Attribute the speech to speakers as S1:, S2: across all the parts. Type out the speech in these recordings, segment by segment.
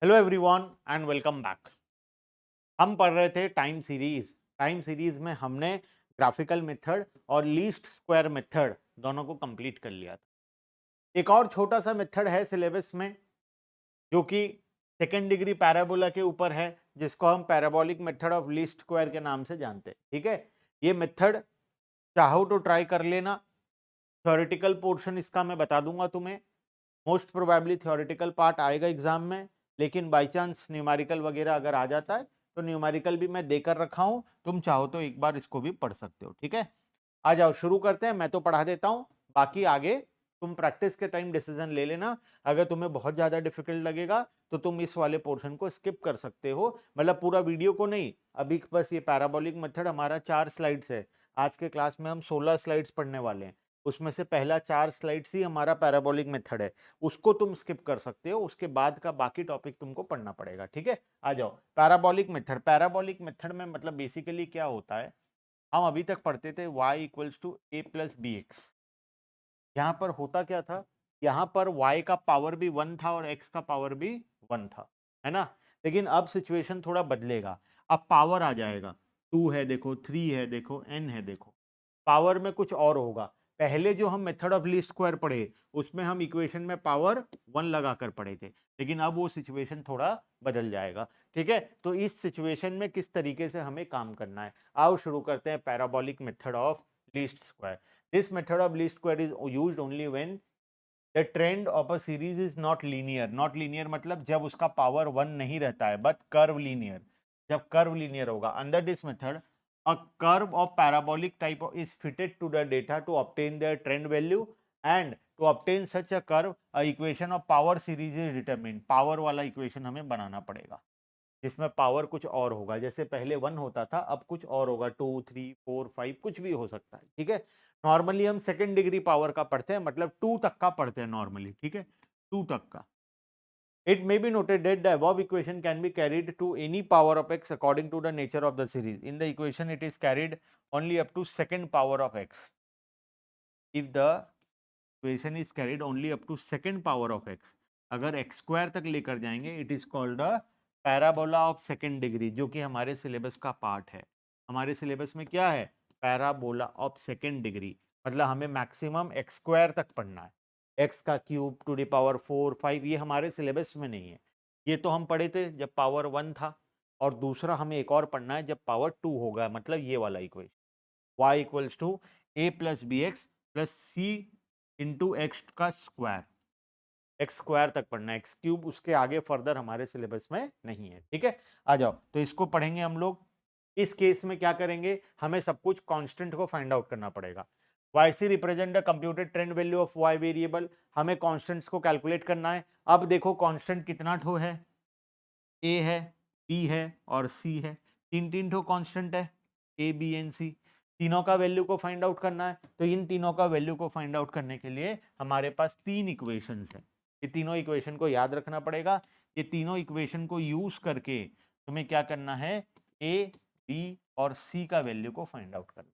S1: Hello everyone and welcome back. हम पढ़ रहे थे टाइम सीरीज। टाइम सीरीज में हमने ग्राफिकल मेथड और लीस्ट स्क्वायर मेथड दोनों को कंप्लीट कर लिया था। एक और छोटा सा मेथड है सिलेबस में जो कि सेकेंड डिग्री पैराबोला के ऊपर है, जिसको हम parabolic method of least square के नाम से जानते हैं। ठीक है, ये मेथड चाहो तो ट्राई कर लेना। थ्योरेटिकल पोर्शन इसका मैं बता दूंगा तुम्हें। मोस्ट प्रोबेबली थ्योरेटिकल पार्ट आएगा एग्जाम में, लेकिन बाय चांस न्यूमेरिकल वगैरह अगर आ जाता है तो न्यूमेरिकल भी मैं देकर रखा हूं, तुम चाहो तो एक बार इसको भी पढ़ सकते हो। ठीक है, आ जाओ शुरू करते हैं। मैं तो पढ़ा देता हूं, बाकी आगे तुम प्रैक्टिस के टाइम डिसीजन ले लेना। अगर तुम्हें बहुत ज्यादा डिफिकल्ट लगेगा तो तुम इस वाले पोर्शन को स्किप कर सकते हो, मतलब पूरा वीडियो को नहीं। अभी बस ये पैराबोलिक मेथड हमारा 4 स्लाइड्स है। आज के क्लास में हम 16 स्लाइड्स पढ़ने वाले हैं, उसमें से पहला 4 स्लाइड्स ही हमारा पैराबोलिक मेथड है। उसको तुम स्किप कर सकते हो, उसके बाद का बाकी टॉपिक तुमको पढ़ना पड़ेगा। ठीक है, आ जाओ पैराबोलिक मेथड। पैराबोलिक मेथड में मतलब बेसिकली क्या होता है, हम अभी तक पढ़ते थे y equals to A plus B X. यहाँ पर होता क्या था, यहाँ पर y का पावर भी 1 था और x का पावर भी 1 था, है ना। लेकिन अब सिचुएशन थोड़ा बदलेगा, अब पावर आ जाएगा। 2 है देखो, 3 है देखो, n है देखो, पावर में कुछ और होगा। पहले जो हम मेथड ऑफ लीस्ट स्क्वायर पढ़े उसमें हम इक्वेशन में पावर 1 लगाकर पढ़े थे, लेकिन अब वो सिचुएशन थोड़ा बदल जाएगा। ठीक है, तो इस सिचुएशन में किस तरीके से हमें काम करना है, आओ शुरू करते हैं parabolic method of least square. This method of least square is used only when the trend of a series is not linear. Not linear मतलब जब उसका पावर 1 नहीं रहता है, but curve linear. जब curve linear होगा, under this method a curve of parabolic type is fitted to the data to obtain their trend value, and to obtain such a curve a equation of power series is determined. Power वाला equation हमें बनाना पड़ेगा जिसमें power कुछ और होगा। जैसे पहले 1 होता था, अब कुछ और होगा, 2 3 4 5 कुछ भी हो सकता है। ठीक है, नॉर्मली हम सेकेंड डिग्री पावर का पढ़ते हैं, मतलब 2 तक का पढ़ते हैं नॉर्मली। ठीक है, 2 तक का। It may be noted that the above equation can be carried to any power of x according to the nature of the series. In the equation it is carried only up to second power of x. If the equation is carried only up to second power of x, अगर x square तक लेकर जाएंगे, it is called a parabola of second degree, जो कि हमारे syllabus का part है। हमारे सिलेबस में क्या है, पैराबोला ऑफ सेकेंड डिग्री, मतलब हमें मैक्सिमम एक्स स्क्वायर तक पढ़ना है। एक्स का क्यूब टू द पावर 4 5 ये हमारे सिलेबस में नहीं है। ये तो हम पढ़े थे जब पावर 1 था, और दूसरा हमें एक और पढ़ना है जब पावर 2 होगा, मतलब ये वाला equation y equals to A plus B X plus C into X का स्क्वायर। एक्स स्क्वायर तक पढ़ना है, एक्स क्यूब उसके आगे फर्दर हमारे सिलेबस में नहीं है। ठीक है, आ जाओ तो इसको पढ़ेंगे हम लोग। इस केस में क्या करेंगे, हमें सब कुछ कांस्टेंट को फाइंड आउट करना पड़ेगा। yc represent the computed trend value of y variable, हमें कांस्टेंट्स को कैलकुलेट करना है। अब देखो कांस्टेंट कितना ठो है, ए है, बी है और सी है, तीन तीन ठो कांस्टेंट है, ए बी एंड सी। तीनों का वैल्यू को फाइंड आउट करना है, तो इन तीनों का वैल्यू को फाइंड आउट करने के लिए हमारे पास 3 इक्वेशंस हैं। ये तीनों इक्वेशन को याद रखना पड़ेगा। ये तीनों इक्वेशन को यूज करके तुम्हें क्या करना है, ए बी और सी का वैल्यू को फाइंड आउट करना।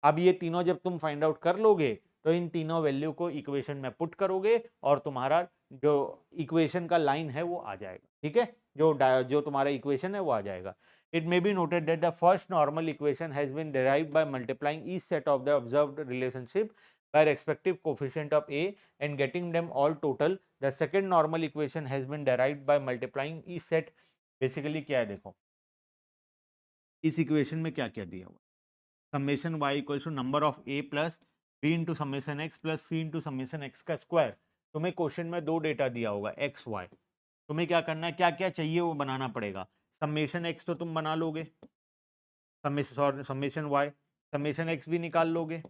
S1: अब ये तीनों जब तुम फाइंड आउट कर लोगे तो इन तीनों वैल्यू को इक्वेशन में पुट करोगे और तुम्हारा जो इक्वेशन का लाइन है वो आ जाएगा। ठीक है, जो तुम्हारा इक्वेशन है वो आ जाएगा। It may be noted that the first normal equation has been derived by multiplying each set of the observed relationship by respective coefficient of a and getting them all total. The second normal equation has been derived by multiplying each set. Basically क्या है देखो, इस equation में क्या क्या दिया हुआ, summation y equals to number of a plus b into summation x plus c into summation x का स्क्वायर। तुम्हें क्वेश्चन में दो डेटा दिया होगा x y, तुम्हें क्या करना है, क्या क्या चाहिए वो बनाना पड़ेगा। समेशन x तो तुम बना लोगे, समेशन y, समेशन x भी निकाल लोगे,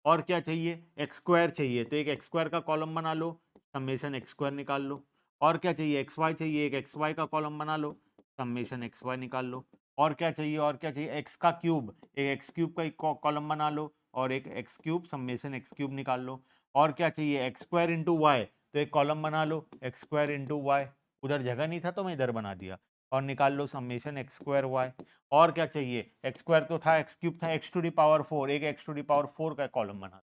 S1: और क्या चाहिए, एक्स स्क्वायर चाहिए, तो एक एक्स स्क्वायर का कॉलम बना लो, समेशन एक्स स्क्वायर निकाल लो। और क्या चाहिए, एक्स वाई चाहिए, एक एक्स वाई का कॉलम बना लो, समेशन एक्स वाई निकाल लो। और क्या चाहिए, और क्या चाहिए, एक्स का क्यूब, एक एक्स क्यूब का एक कॉलम बना लो और एक x cube summation x cube निकाल लो। और क्या चाहिए, एक्स स्क्वायर इंटू वाई, तो एक कॉलम बना लो एक्स स्क्वायर इंटू वाई, उधर जगह नहीं था तो मैं इधर बना दिया, और निकाल लो समेशन एक्स स्क्वायर वाई। और क्या चाहिए, एक्स स्क्वायर तो था, एक्स क्यूब था, एक्स टू दी पावर 4, एक एक्स टू दी पावर 4 का कॉलम बना।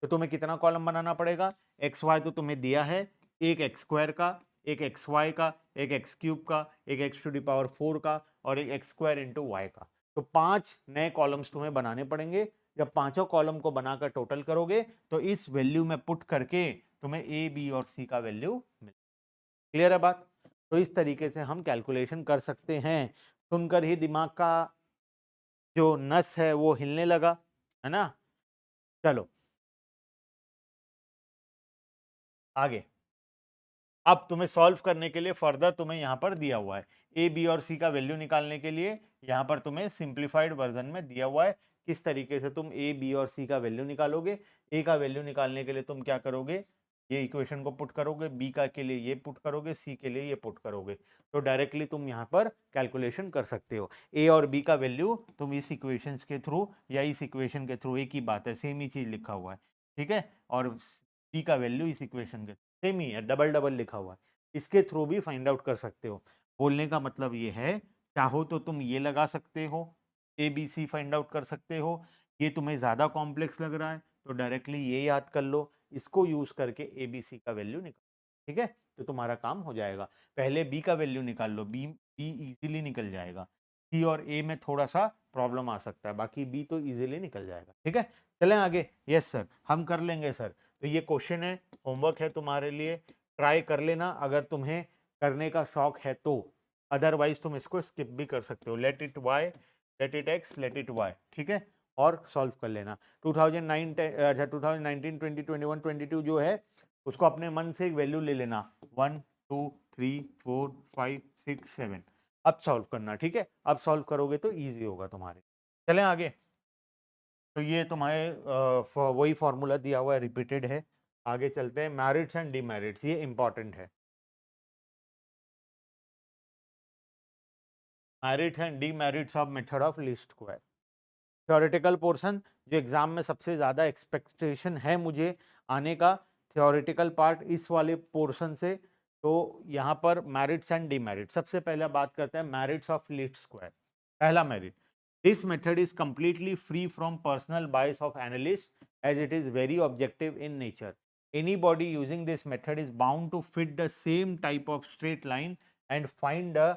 S1: तो तुम्हें कितना कॉलम बनाना पड़ेगा, एक्स वाई तो तुम्हें दिया है, एक एक्स स्क्वायर का, एक एक्स वाई का, एक एक्स क्यूब का, एक एक्स टू द पावर 4 का और एक एक्स स्क्वायर इंटू वाई का। तो 5 नए कॉलम्स तुम्हें बनाने पड़ेंगे। जब पांचों कॉलम को बनाकर टोटल करोगे तो इस वैल्यू में पुट करके तुम्हें ए, बी और सी का वैल्यू मिल। क्लियर है बात? तो इस तरीके से हम कैलकुलेशन कर सकते हैं। सुनकर ही दिमाग का जो नस है वो हिलने लगा, है ना? चलो आगे। अब तुम्हें सॉल्व करने के लिए फर्दर तुम्हें यहाँ पर दिया हुआ है ए, बी और सी का वैल्यू निकालने के लिए यहाँ पर तुम्हें सिंप्लीफाइड वर्जन में दिया हुआ है किस तरीके से तुम ए, बी और सी का वैल्यू निकालोगे। ए का वैल्यू निकालने के लिए तुम क्या करोगे, ये इक्वेशन को पुट करोगे, बी का के लिए ये पुट करोगे, सी के लिए ये पुट करोगे। तो डायरेक्टली तुम यहाँ पर कैलकुलेशन कर सकते हो। ए और बी का वैल्यू तुम इस इक्वेशन के थ्रू या इस इक्वेशन के थ्रू, एक ही बात है, सेम ही चीज लिखा हुआ है, ठीक है। और बी का वैल्यू इस इक्वेशन के सेम ही है, डबल डबल लिखा हुआ है, इसके थ्रू भी फाइंड आउट कर सकते हो। बोलने का मतलब ये है, चाहो तो तुम ये लगा सकते हो, A B C find out कर सकते हो। ये तुम्हें ज्यादा कॉम्प्लेक्स लग रहा है तो डायरेक्टली ये याद कर लो, इसको यूज करके ए बी सी का वैल्यू निकालो, ठीक है। तो तुम्हारा काम हो जाएगा। पहले बी का वैल्यू निकाल लो, बी बी इजीली निकल जाएगा। सी और ए में थोड़ा सा प्रॉब्लम आ सकता है, बाकी बी तो इजीली निकल जाएगा, ठीक है। चलें आगे। यस सर, हम कर लेंगे सर। तो ये क्वेश्चन है, होमवर्क है तुम्हारे लिए, ट्राई कर लेना अगर तुम्हें करने का शौक है तो। अदरवाइज तुम इसको स्किप भी कर सकते हो, let it why, let it x, let it why, ठीक है। और सॉल्व कर लेना। 2019 20 21 22 जो है उसको अपने मन से एक वैल्यू ले लेना, 1 2 3 4 5 6 7। अब सॉल्व करना, ठीक है। अब सॉल्व करोगे तो इजी होगा तुम्हारे। चलें आगे। तो ये तुम्हारे वही फॉर्मूला दिया हुआ है, रिपीटेड है। आगे चलते हैं, मैरिट्स एंड डीमेरिट्स, ये इंपॉर्टेंट है। Merits and demerits of method of least square. Theoretical portion जो एग्जाम में सबसे ज्यादा एक्सपेक्टेशन है मुझे आने का, थ्योरेटिकल पार्ट इस वाले पोर्शन से। तो यहाँ पर मैरिट्स एंड डीमेरिट्स, सबसे पहले बात करते हैं मैरिट्स ऑफ लीस्ट स्क्वायर। पहला merit, this method is completely free from personal bias of analyst as it is very objective in nature. Anybody using this method is bound to fit the same type of straight line and find the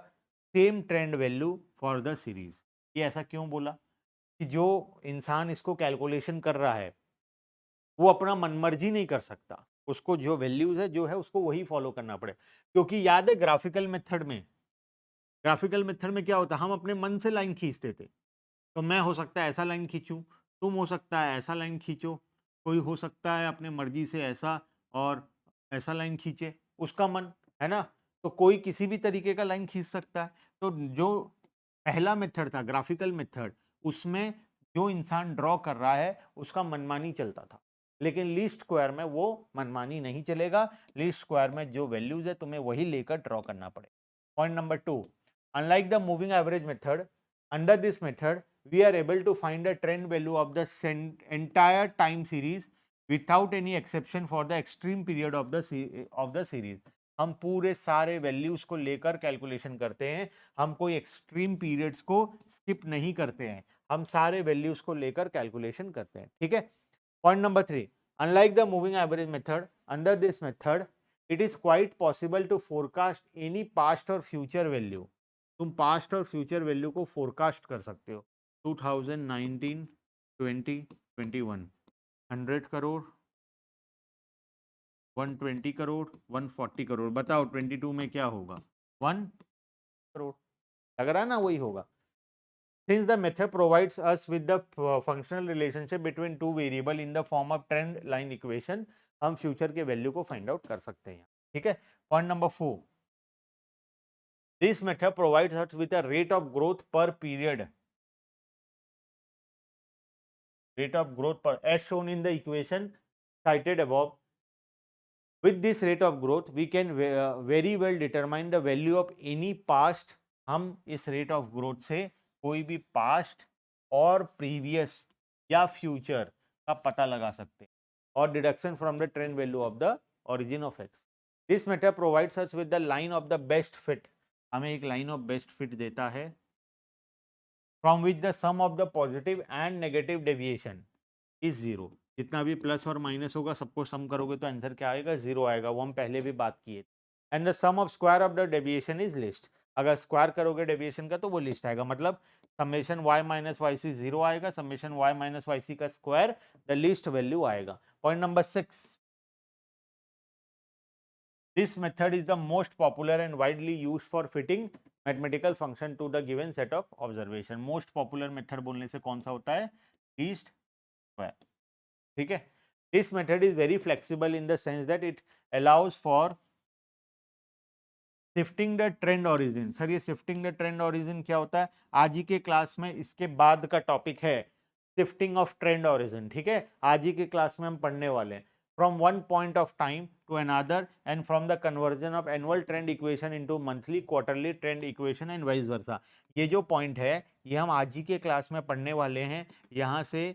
S1: same trend value for the series. ये ऐसा क्यों बोला कि जो इंसान इसको calculation कर रहा है वो अपना मनमर्जी नहीं कर सकता, उसको जो वैल्यूज है जो है उसको वही फॉलो करना पड़े। क्योंकि याद है ग्राफिकल मेथड में, ग्राफिकल मेथड में क्या होता है, हम अपने मन से लाइन खींचते थे। तो मैं हो सकता है ऐसा लाइन खींचूं, तुम हो सकता है ऐसा लाइन खींचो, कोई हो सकता है अपने मर्जी से ऐसा और ऐसा लाइन खींचे, उसका मन, है ना। तो कोई किसी भी तरीके का लाइन खींच सकता है। तो जो पहला मेथड था ग्राफिकल मेथड, उसमें जो इंसान ड्रॉ कर रहा है उसका मनमानी चलता था। लेकिन लीस्ट स्क्वायर में वो मनमानी नहीं चलेगा, लीस्ट स्क्वायर में जो वैल्यूज है तुम्हें वही लेकर ड्रॉ करना पड़ेगा। Point number 2, unlike the moving average method, under this method we are able to find a trend value of the entire time series without any exception for the extreme period of the series. हम पूरे सारे values को लेकर calculation करते हैं, हम कोई extreme periods को स्किप नहीं करते हैं, हम सारे वैल्यूज को लेकर कैलकुलेशन करते हैं, ठीक है। Point number 3, unlike the moving average method, under this method it is quite possible to forecast any past और फ्यूचर वैल्यू। तुम पास्ट और फ्यूचर वैल्यू को फोरकास्ट कर सकते हो। 2019 20 21, 100 करोड़, 120 करोड़, 140 करोड़, बताओ 22 में क्या होगा? 1 करोड़, लग रहा है ना वही होगा। Since the method provides us with the functional relationship between two variable in the form of trend line equation, हम फ्यूचर के वैल्यू को फाइंड आउट कर सकते हैं, ठीक है। Point number 4, this method provides us with a rate of growth पर period, rate of growth per as shown in the equation cited above. With this rate of growth we can very well determine the value of any past. हम इस rate of growth से कोई भी past और previous या future का पता लगा सकते हैं, और deduction from the trend value of the origin of x. This method provides us with the line of the best fit. हमें एक line of best fit देता है from which the sum of the positive and negative deviation is zero. जितना भी plus और minus होगा सबको सम करोगे तो आंसर क्या आएगा? जीरो आएगा। वो हम पहले भी बात किए। And the sum of square of the deviation is least. अगर स्क्वायर करोगे डेविएशन का तो वो लिस्ट आएगा, मतलब summation y minus y c 0 आएगा, summation y minus y c का स्क्वायर द लिस्ट वैल्यू आएगा। Point number 6, this method is the most popular and widely used for fitting mathematical function to the given set of observation। Most popular method बोलने से कौन सा होता है, least square, ठीक है। This method is very flexible in the sense that it allows for shifting the trend origin. Sir ये shifting the trend origin क्या होता है, आज ही के क्लास में इसके बाद का टॉपिक है शिफ्टिंग ऑफ ट्रेंड ओरिजिन, ठीक है। आज ही के क्लास में हम पढ़ने वाले हैं from one point of time to another and from the conversion of annual trend equation into monthly quarterly trend equation and vice versa जो पॉइंट है ये हम आज ही के क्लास में पढ़ने वाले हैं, यहाँ से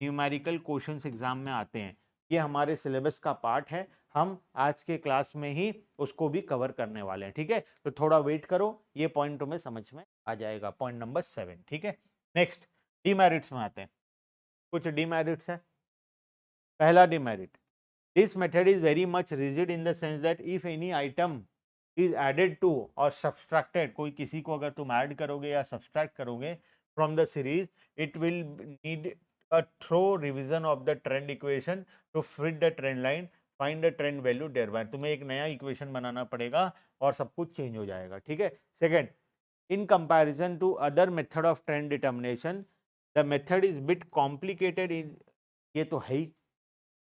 S1: न्यूमेरिकल क्वेश्चंस एग्जाम में आते हैं, ये हमारे सिलेबस का पार्ट है, हम आज के क्लास में ही उसको भी कवर करने वाले हैं, ठीक है। तो थोड़ा वेट करो, ये पॉइंट तुम्हें समझ में आ जाएगा। पॉइंट नंबर 7, ठीक है। नेक्स्ट डीमेरिट्स में आते हैं, कुछ डीमेरिट्स है। पहला demerit, this method is very much rigid in the sense that if any item is added to or subtracted, कोई किसी को अगर तुम ऐड करोगे या सब्सट्रैक्ट करोगे from the series, it will need a thorough revision of the trend equation to fit the trend line, find the trend value thereby। तुम्हें एक नया इक्वेशन बनाना पड़ेगा और सब कुछ चेंज हो जाएगा, ठीक है। Second, in comparison to other method of trend determination, the method is bit complicated in, ये तो है ही,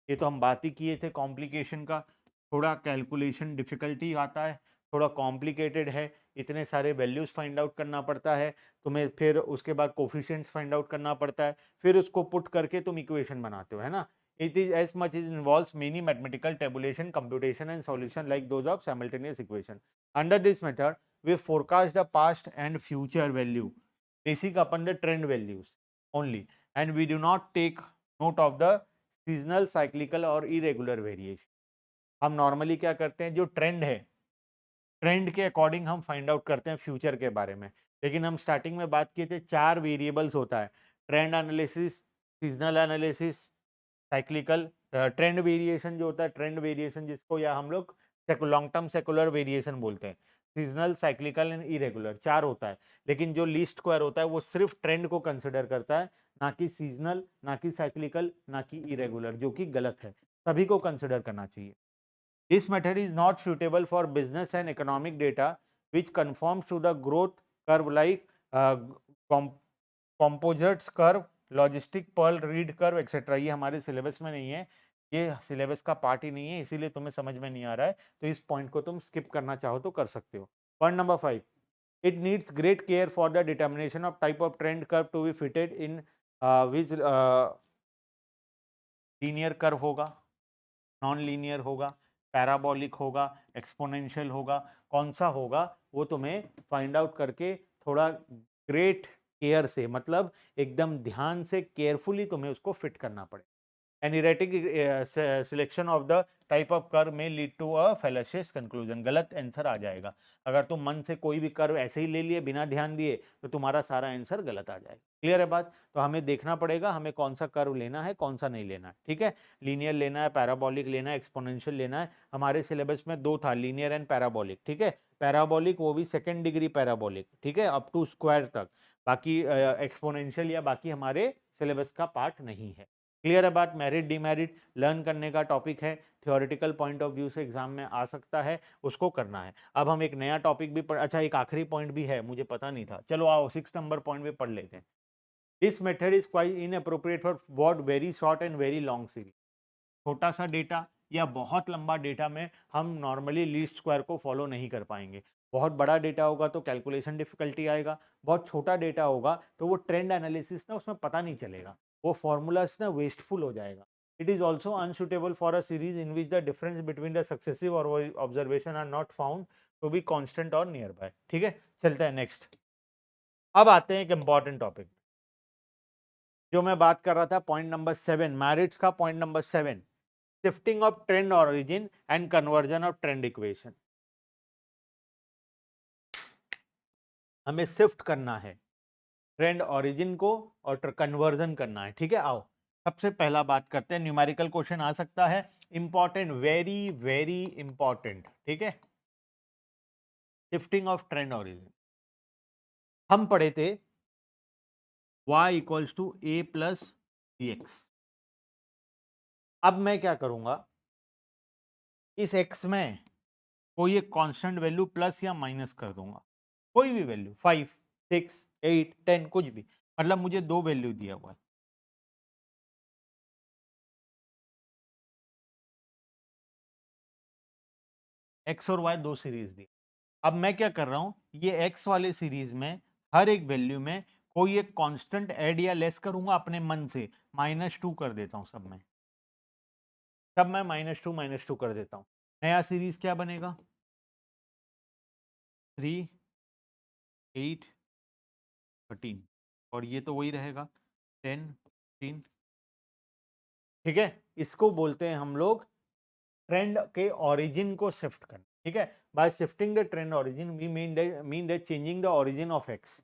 S1: ये तो हम बात ही किए थे कॉम्प्लिकेशन का, थोड़ा कैलकुलेशन डिफिकल्टी आता है, थोड़ा कॉम्प्लिकेटेड है, इतने सारे वैल्यूज फाइंड आउट करना पड़ता है तुम्हें, फिर उसके बाद कोफिशिएंट्स फाइंड आउट करना पड़ता है, फिर उसको पुट करके तुम इक्वेशन बनाते हो, है ना। It is as much as involves many mathematical tabulation computation and solution like those of simultaneous equation. Under this method we forecast the past and future value basic upon the trend values only, and we do not take note of the seasonal cyclical और irregular variation। हम normally क्या करते हैं, जो trend है trend के according हम find out करते हैं फ्यूचर के बारे में, लेकिन हम स्टार्टिंग में बात किए थे 4 वेरिएबल्स होता है, trend analysis, seasonal analysis, cyclical, trend variation जो होता है, ट्रेंड वेरिएशन जिसको या हम लोग लॉन्ग टर्म सेकुलर वेरिएशन बोलते हैं, सीजनल, साइक्लिकल एंड इरेगुलर, 4 होता है। लेकिन जो लीस्ट स्क्वायर होता है वो सिर्फ ट्रेंड को कंसिडर करता है, ना कि सीजनल, ना कि साइक्लिकल, ना कि इरेगुलर, जो कि गलत है, सभी को कंसिडर करना चाहिए। This method is not suitable for business and economic data which conforms to the growth curve like com composites curve, logistic pearl reed curve etc। ये हमारे सिलेबस में नहीं है, ये सिलेबस का पार्ट ही नहीं है, इसीलिए तुम्हें समझ में नहीं आ रहा है, तो इस पॉइंट को तुम स्किप करना चाहो तो कर सकते हो। Point number 5, it needs great care for the determination of type of trend curve to be fitted in which linear curve होगा, नॉन लीनियर होगा, पैराबोलिक होगा, एक्सपोनेंशियल होगा, कौन सा होगा वो तुम्हें फाइंड आउट करके थोड़ा ग्रेट केयर से, मतलब एकदम ध्यान से केयरफुली तुम्हें उसको फिट करना पड़ेगा। An erratic selection of the type of curve may lead to a fallacious conclusion। गलत आंसर आ जाएगा, अगर तुम मन से कोई भी कर्व ऐसे ही ले लिए बिना ध्यान दिए तो तुम्हारा सारा आंसर गलत आ जाएगा। क्लियर है बात, तो हमें देखना पड़ेगा हमें कौन सा कर्व लेना है कौन सा नहीं लेना है, ठीक है। लीनियर लेना है, पैराबोलिक लेना है, एक्सपोनेंशियल लेना है। हमारे सिलेबस में 2 था, लीनियर एंड पैराबोलिक, ठीक है। पैराबोलिक वो भी सेकेंड डिग्री पैराबोलिक, ठीक है, अप टू स्क्वायर तक, बाकी एक्सपोनेंशियल या बाकी हमारे सिलेबस का पार्ट नहीं है। क्लियर है बात। मेरिट डिमेरिट लर्न करने का टॉपिक है, थियोरेटिकल पॉइंट ऑफ व्यू से एग्जाम में आ सकता है, उसको करना है। अब हम एक नया टॉपिक भी अच्छा एक आखिरी पॉइंट भी है, मुझे पता नहीं था, चलो आओ 6 नंबर पॉइंट भी पढ़ लेते हैं। This method is quite inappropriate for what very short and very long series. छोटा सा डेटा या बहुत लंबा डेटा में हम नॉर्मली लीस्ट स्क्वायर को फॉलो नहीं कर पाएंगे। बहुत बड़ा डेटा होगा तो कैलकुलेशन डिफिकल्टी आएगा, बहुत छोटा डेटा होगा तो वो ट्रेंड एनालिसिस ना उसमें पता नहीं चलेगा, वो फॉर्मूलाज ना वेस्टफुल हो जाएगा। It is also unsuitable for a series in which the difference between the successive or observation are not found to be constant or near by, ठीक है। चलते हैं नेक्स्ट। अब आते हैं एक इंपॉर्टेंट टॉपिक जो मैं बात कर रहा था, पॉइंट नंबर 7, मैरिट्स का point number 7, shifting of trend origin and conversion of trend equation. हमें शिफ्ट करना है ट्रेंड ऑरिजिन को और कन्वर्जन करना है, ठीक है। आओ सबसे पहला बात करते हैं, न्यूमेरिकल क्वेश्चन आ सकता है, इंपॉर्टेंट, वेरी वेरी इंपॉर्टेंट, ठीक है। शिफ्टिंग ऑफ ट्रेंड ओरिजिन हम पढ़े थे y equals to A plus B x. अब मैं क्या करूंगा, इस x में कोई एक कांस्टेंट वैल्यू प्लस या माइनस कर दूंगा, कोई भी वैल्यू 5, 6, 8, 10 कुछ भी, मतलब मुझे दो वैल्यू दिया हुआ है। x और y दो सीरीज दी। अब मैं क्या कर रहा हूं, ये x वाले सीरीज में हर एक वैल्यू में कोई एक कांस्टेंट ऐड या लेस करूंगा अपने मन से, -2 कर देता हूं सब में, तब मैं -2 कर देता हूं। नया सीरीज क्या बनेगा, 3, 8, 13, और ये तो वही रहेगा 10, 15। ठीक है, इसको बोलते हैं हम लोग ट्रेंड के ओरिजिन को शिफ्ट करना। ठीक है, by shifting the trend origin we mean that changing the origin of x,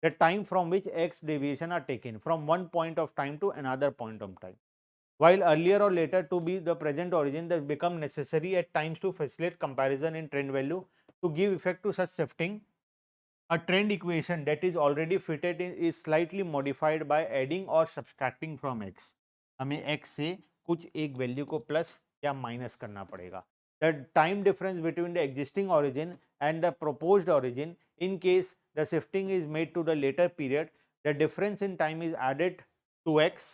S1: the time from which x deviation are taken from one point of time to another point of time, while earlier or later to be the present origin that become necessary at times to facilitate comparison in trend value. To give effect to such shifting, a trend equation that is already fitted in is slightly modified by adding or subtracting from x. हमें x से कुछ एक value को plus या minus करना पड़ेगा. The time difference between the existing origin and the proposed origin, in case the shifting is made to the later period, the difference in time is added to x,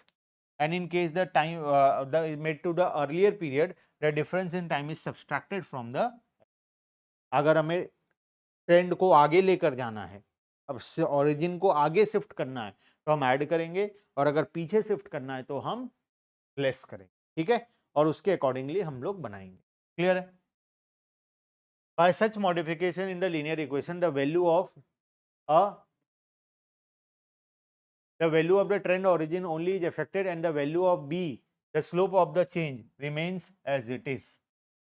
S1: and in case the time made to the earlier period, the difference in time is subtracted from the. अगर हमें trend को आगे लेकर जाना है, अब origin को आगे शिफ्ट करना है तो हम ऐड करेंगे, और अगर पीछे शिफ्ट करना है तो हम लेस करेंगे। ठीक है, और उसके अकॉर्डिंगली हम लोग बनाएंगे। क्लियर है? Bye such modification in the linear equation, the value of a the value of the trend origin only is affected, and the value of b, the slope of the change, remains as it is.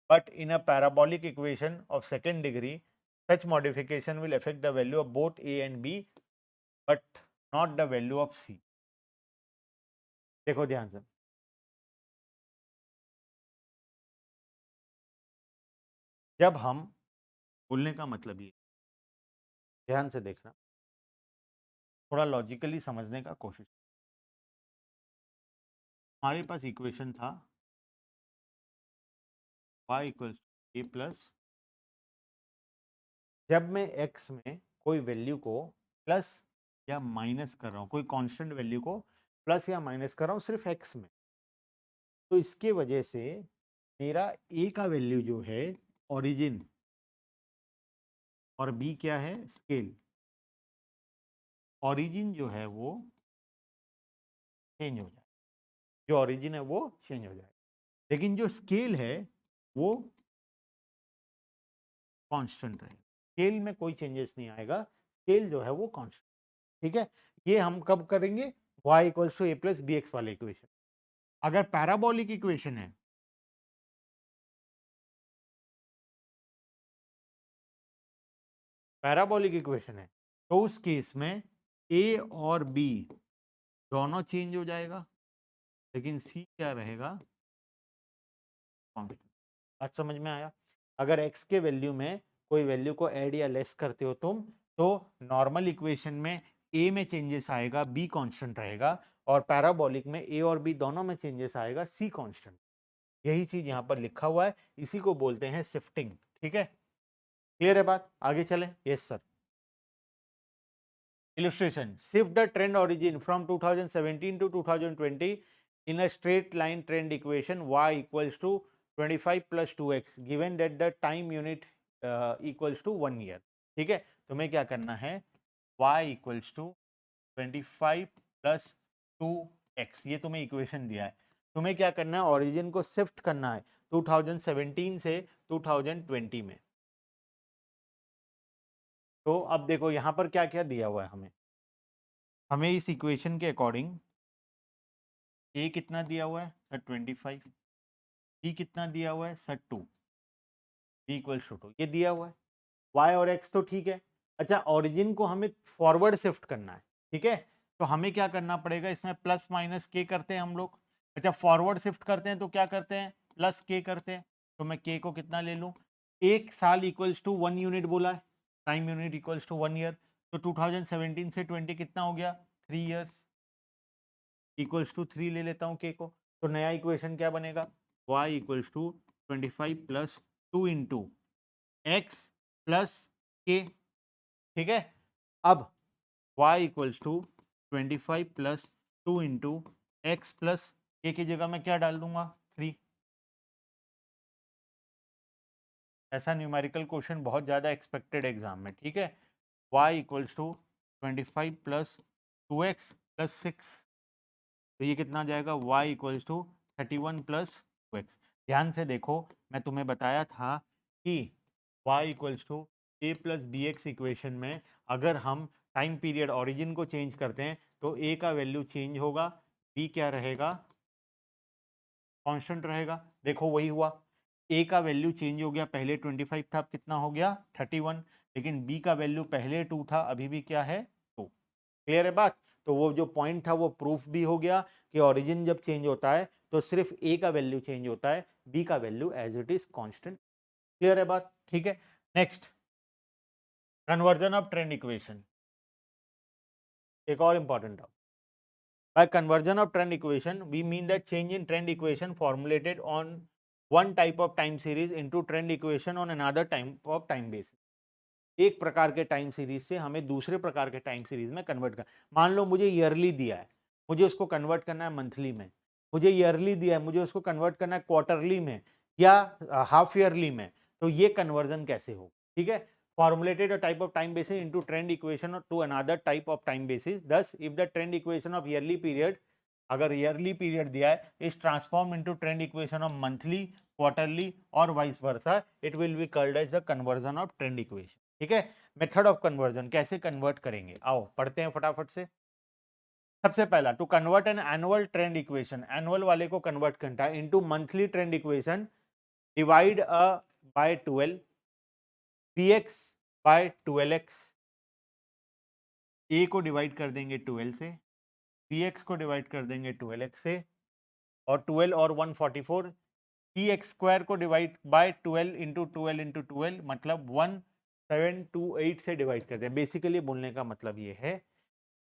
S1: But in a parabolic equation of second degree, such modification will affect the value of both a and b, but not the value of c. देखो ध्यान से, जब हम बोलने का मतलब ये, ध्यान से देखना, थोड़ा लॉजिकली समझने का कोशिश। हमारे पास इक्वेशन था y इक्वल्स ए प्लस, जब मैं x में कोई वैल्यू को प्लस या माइनस कर रहा हूं, कोई कांस्टेंट वैल्यू को प्लस या माइनस कर रहा हूं सिर्फ x में, तो इसके वजह से मेरा a का वैल्यू जो है ओरिजिन, और b क्या है स्केल, ओरिजिन जो है वो चेंज हो जाए, जो ओरिजिन है वो चेंज हो जाए, लेकिन जो स्केल है वो कांस्टेंट रहेगा। स्केल में कोई चेंजेस नहीं आएगा, स्केल जो है वो कांस्टेंट। ठीक है, ये हम कब करेंगे, y equals to A plus B x वाले इक्वेशन। अगर पैराबोलिक इक्वेशन है, पैराबोलिक इक्वेशन है, तो उस केस में a और b दोनों चेंज हो जाएगा, लेकिन c क्या रहेगा, कांस्टेंट। बात समझ में आया? अगर x के वैल्यू में कोई वैल्यू को ऐड या लेस करते हो तुम, तो नॉर्मल इक्वेशन में a में चेंजेस आएगा, b कांस्टेंट रहेगा, और पैराबोलिक में a और b दोनों में चेंजेस आएगा, c कांस्टेंट। यही चीज यहां पर लिखा हुआ है, इसी को बोलते हैं शिफ्टिंग। ठीक है, क्लियर है बात? आगे चलें। Yes sir. Illustration: shift the trend origin from 2017 to 2020 in a straight line trend equation y equals to 25 plus 2x, given that the time unit equals to 1 year. ठीक है, तुम्हें क्या करना है, y equals to 25 plus 2x, ये तुम्हें equation दिया है, तुम्हें क्या करना है, ओरिजिन को शिफ्ट करना है 2017 से 2020 में। तो अब देखो यहां पर क्या क्या दिया हुआ है हमें, हमें इस इक्वेशन के अकॉर्डिंग ए कितना दिया हुआ है सर 25, बी कितना दिया हुआ है सर 2, बी इक्वल्स टू 2, ये दिया हुआ है। वाई और एक्स तो ठीक है। अच्छा, ओरिजिन को हमें फॉरवर्ड शिफ्ट करना है, ठीक है, तो हमें क्या करना पड़ेगा, इसमें प्लस माइनस के करते हैं हम लोग। अच्छा, फॉरवर्ड शिफ्ट करते हैं तो क्या करते हैं, प्लस के करते हैं, तो मैं के को कितना ले लूँ, 1 साल इक्वल्स टू 1 यूनिट बोला है, time unit equals to 1 year. तो 2017 से 20 कितना हो गया, 3 ईयर्स, इक्वल्स टू 3 ले लेता हूँ के को। तो नया इक्वेशन क्या बनेगा, y equals to 25 plus 2 into x plus k. ठीक है, अब y equals to 25 plus 2 into x plus k की जगह मैं क्या डाल दूंगा, 3। ऐसा न्यूमेरिकल क्वेश्चन बहुत ज़्यादा एक्सपेक्टेड एग्जाम में। ठीक है, y equals to 25 plus 2x plus 6, तो ये कितना आ जाएगा, y equals to 31 plus 2x। ध्यान से देखो, मैं तुम्हें बताया था कि y equals to A plus B x equation में अगर हम टाइम पीरियड ऑरिजिन को चेंज करते हैं तो a का वैल्यू चेंज होगा, b क्या रहेगा, कांस्टेंट रहेगा। देखो वही हुआ, a का वैल्यू चेंज हो गया, पहले 25 था, अब कितना हो गया 31, लेकिन b का वैल्यू पहले 2 था, अभी भी क्या है 2। क्लियर है बात। तो वो जो पॉइंट था वो प्रूफ भी हो गया कि ओरिजिन जब चेंज होता है तो सिर्फ a का वैल्यू चेंज होता है, b का value as it is constant. Clear है बात, ठीक है। Next, conversion of trend equation, एक और important topic. By conversion of trend equation, we mean that change in trend equation formulated on one type of time series into trend equation on another type of time basis। एक प्रकार के time series से हमें दूसरे प्रकार के time series में convert कर, मान लो मुझे ईयरली दिया है, मुझे उसको कन्वर्ट करना है मंथली में, मुझे ईयरली दिया है, मुझे उसको कन्वर्ट करना है क्वार्टरली में या हाफ ईयरली में, तो ये कन्वर्जन कैसे हो। ठीक है, formulated a type of time basis into trend equation or to another type of time basis, thus if the trend equation of yearly period, अगर ईयरली पीरियड दिया है, is transform into trend equation of monthly, quarterly or vice versa, it will be called as the conversion of trend equation. ठीक है, method of conversion कैसे convert करेंगे, आओ पढ़ते हैं फटाफट से। सबसे पहला, to convert an annual trend equation, annual वाले को कन्वर्ट करना है into monthly trend equation, divide by 12 px by 12x, A को डिवाइड कर देंगे 12 से, px को डिवाइड कर देंगे 12x से, और 12 और 144, पी एक्स स्क्वायर को डिवाइड बाय 12 इंटू 12 इंटू 12, मतलब 1728 से डिवाइड कर दें। बेसिकली बोलने का मतलब ये है,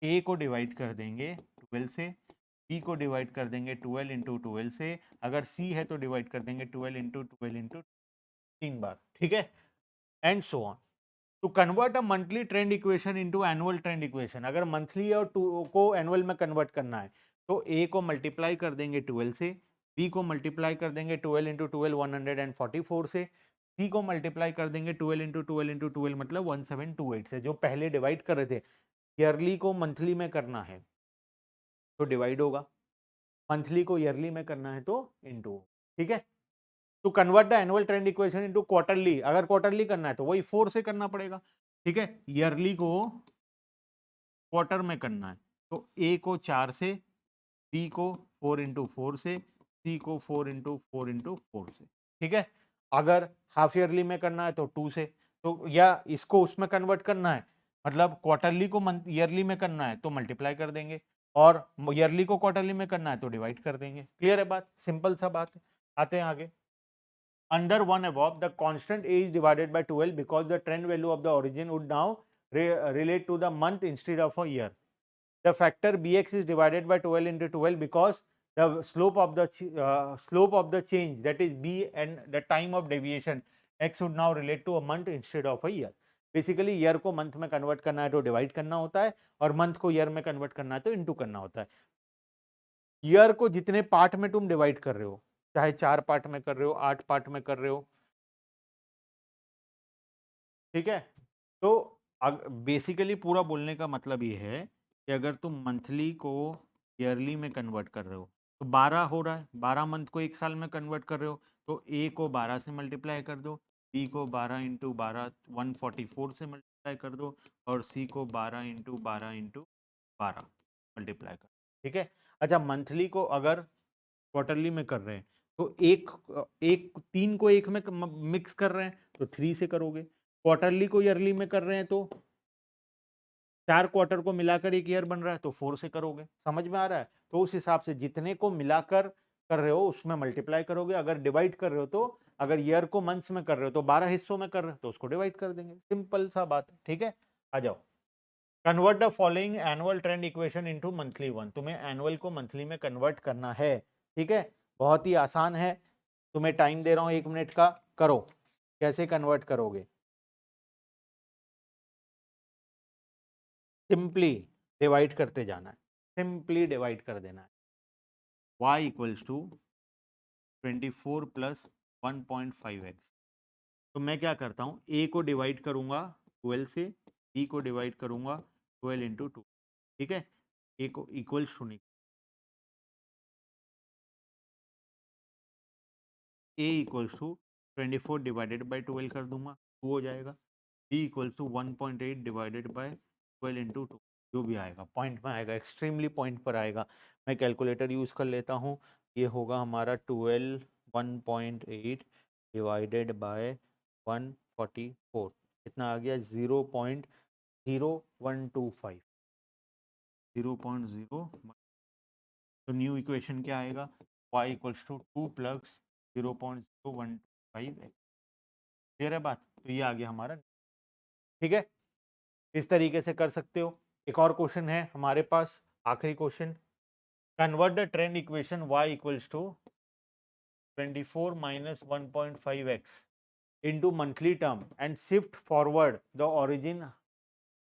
S1: ए को डिवाइड कर देंगे 12 से, बी को डिवाइड कर देंगे 12 इंटू 12 से, अगर सी है तो डिवाइड कर देंगे 12 इंटू 12 इंटू 3 बार। ठीक है, and so on. To convert a monthly trend equation into annual trend equation, अगर मंथली और टू को एनुअल में कन्वर्ट करना है तो ए को मल्टीप्लाई कर देंगे 12 से, बी को मल्टीप्लाई कर देंगे 12 इंटू 12 144 से, सी को मल्टीप्लाई कर देंगे 12 इंटू 12 इंटू 12 मतलब 1728 से। जो पहले डिवाइड कर रहे थे, ईयरली को मंथली में करना है तो डिवाइड होगा, मंथली को ईयरली में करना है तो इंटू। ठीक है, to convert the annual trend equation into quarterly, अगर क्वार्टरली करना है तो वही 4 से करना पड़ेगा। ठीक है, ईयरली को क्वार्टर में करना है तो ए को 4 से, बी को 4 इंटू 4 से, सी को 4 इंटू 4 इंटू 4 से। ठीक है, अगर हाफ ईयरली में करना है तो 2 से, तो या इसको उसमें कन्वर्ट करना है, मतलब क्वार्टरली को ईयरली में करना है तो मल्टीप्लाई कर देंगे, और ईयरली को क्वार्टरली में करना है तो डिवाइड कर देंगे। क्लियर है बात, सिंपल सा बात है। आते हैं आगे। Under one above, the constant A is divided by 12 because the trend value of the origin would now relate to the month instead of a year. The factor Bx is divided by 12 into 12 because the slope of the change, that is B, and the time of deviation x would now relate to a month instead of a year. Basically year को month में convert करना है तो divide करना होता है, और month को ईयर में कन्वर्ट करना है तो इनटू करना होता है। ईयर को जितने पार्ट में तुम डिवाइड कर रहे हो, चाहे 4 पार्ट में कर रहे हो, 8 पार्ट में कर रहे हो, ठीक है, तो बेसिकली पूरा बोलने का मतलब ये है कि अगर तुम मंथली को ईयरली में कन्वर्ट कर रहे हो तो 12 हो रहा है, 12 मंथ को एक साल में कन्वर्ट कर रहे हो तो ए को 12 से मल्टीप्लाई कर दो, बी को 12 इंटू 12 144 से मल्टीप्लाई कर दो, और सी को 12 इंटू 12 इंटू 12 मल्टीप्लाई कर। ठीक है, अच्छा मंथली को अगर क्वार्टरली में कर रहे हैं तो एक एक 3 को एक में मिक्स कर रहे हैं तो 3 से करोगे, क्वार्टरली को ईयरली में कर रहे हैं तो 4 क्वार्टर को मिलाकर एक ईयर बन रहा है तो 4 से करोगे। समझ में आ रहा है, तो उस हिसाब से जितने को मिलाकर कर रहे हो उसमें मल्टीप्लाई करोगे, अगर डिवाइड कर रहे हो तो, अगर ईयर को मंथ्स में कर रहे हो तो 12 हिस्सों में कर रहे हो तो उसको डिवाइड कर देंगे, सिंपल सा बात है। ठीक है, आ जाओ। Convert the following annual trend equation into monthly one, तुम्हें एनुअल को मंथली में कन्वर्ट करना है। ठीक है, बहुत ही आसान है, तुम्हें टाइम दे रहा हूं 1 मिनट का, करो। कैसे कन्वर्ट करोगे? सिंपली डिवाइड करते जाना है, सिंपली डिवाइड कर देना है। y equals to 24 plus 1.5x। तो मैं क्या करता हूँ, a को डिवाइड करूंगा 12 से, b को डिवाइड करूंगा 12 इंटू 2। ठीक है, a को equals to, a equals to 24 divided by 12 कर दूंगा, 2 हो जाएगा। b equals to 1.8 divided by 12 into 2, जो भी आएगा पॉइंट में आएगा, एक्सट्रीमली पॉइंट पर आएगा। मैं कैलकुलेटर यूज़ कर लेता हूँ, ये होगा हमारा 12 1.8 डिवाइडेड बाय 144, कितना आ गया? 0.0125, 0.0। तो न्यू इक्वेशन क्या आएगा? y equals to 2 plus 0.015। Clear है बात? तो ये आ गया हमारा। ठीक है, इस तरीके से कर सकते हो। एक और क्वेश्चन है हमारे पास, आखिरी question. Convert the trend equation y equals to 24 minus 1.5x into monthly term and shift forward the origin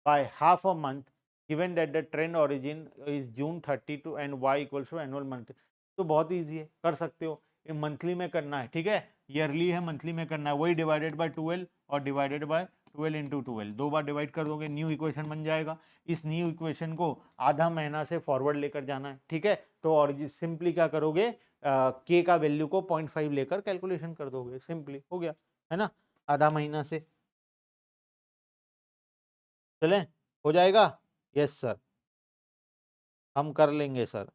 S1: by half a month given that the trend origin is June 30 to and y equals to annual month। तो बहुत easy है, कर सकते हो। ये monthly में करना है, ठीक है, ईयरली है, मंथली में करना है, वही डिवाइडेड बाय 12 और divided by 12 into 12, 2 bar divide कर दोगे, न्यू इक्वेशन बन जाएगा। इस न्यू इक्वेशन को आधा महीना से फॉरवर्ड लेकर जाना है। ठीक है, तो और सिंपली क्या करोगे, के का वैल्यू को 0.5 लेकर कैलकुलेशन कर दोगे, सिंपली हो गया, है ना, आधा महीना से। चलें, हो जाएगा? यस सर, हम कर लेंगे सर।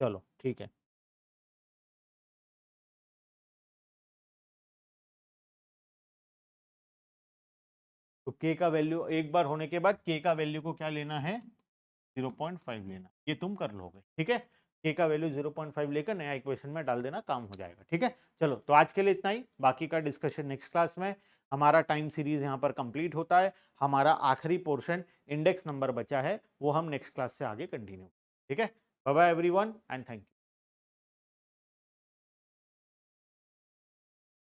S1: चलो ठीक है। तो के का वैल्यू एक बार होने के बाद के का वैल्यू को क्या लेना है? 0.5 लेना, ये तुम कर लोगे। ठीक है, के का वैल्यू 0.5 लेकर नया इक्वेशन में डाल देना, काम हो जाएगा। ठीक है, चलो तो आज के लिए इतना ही, बाकी का डिस्कशन नेक्स्ट क्लास में। हमारा टाइम सीरीज यहाँ पर कंप्लीट होता है, हमारा आखिरी पोर्शन इंडेक्स नंबर बचा है, वो हम नेक्स्ट क्लास से आगे कंटिन्यू। ठीक है, bye bye everyone and thank you.